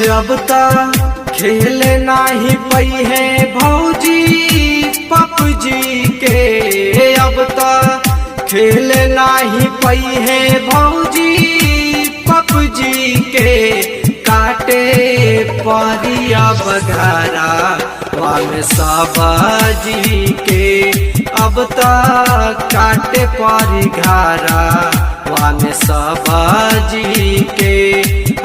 अब त खेल नाही पई है भौजी पपजी के। अब त खेल नाही पई है भौजी पपजी के। काटे परिया बघारा वाम साबाजी के। अब त काटे परी घारा वाम साबाजी के।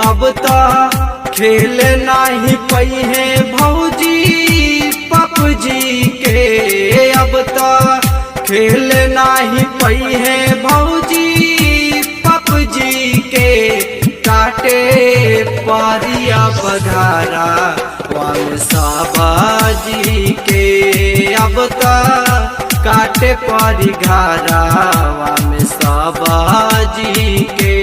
अब त खेल नाही पई है भौजी पपजी के। अब त खेल नाही पई है भौजी पपजी के। काटे परिया बघारा वाम साबाजी के। अब त काटे परी घारा वाम साबाजी के।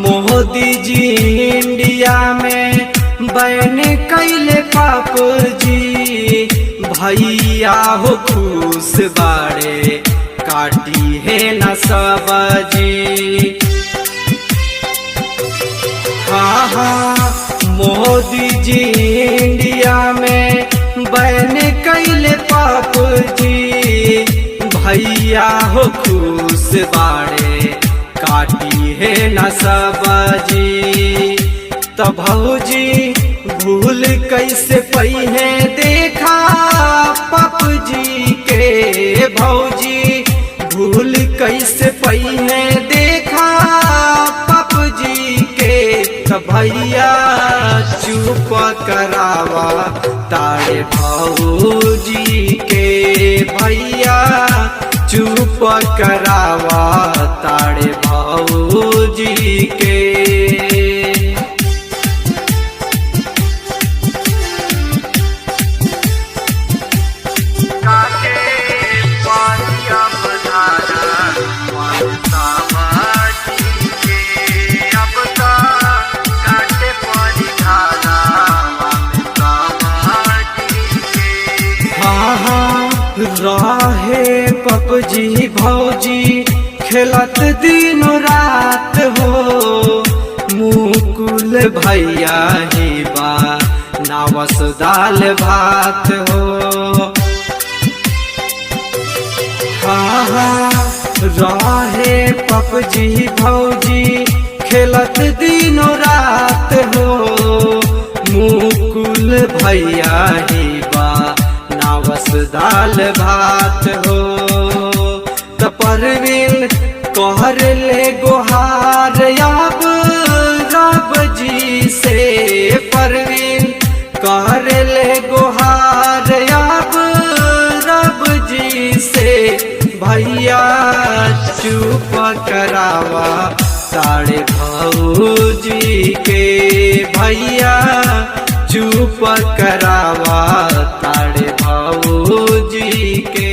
मोदी जी इंडिया में बैन कैले पाप जी। भैया हो खुश बाड़े काटी है न सबजी। मोदी जी इंडिया में बैन कैले पाप जी। भैया हो खुश बाड़े काटी है न सबजी। तो भौजी भूल कैसे पई है देखा पपजी के। भौजी भूल कैसे पई है देखा पपजी के। तो भैया चुप करावा तारे भौजी के। भैया चुप करावा तारे भौजी के। रहे पपजी भौजी खेलत दिन रात हो। मुकुल भैया ही बा नावस दाल भात हो। रहे पपजी भौजी खेलत दिन रात हो। मुकुल भैया ही बा नावस दाल भात हो। त परवीन कहर ले गोहार अब रब जी से। परवीन कहर ले गोहार अब रब जी से। भैया चुप करावा तारे भौजी के। भैया चुप करावा तारे भौजी के।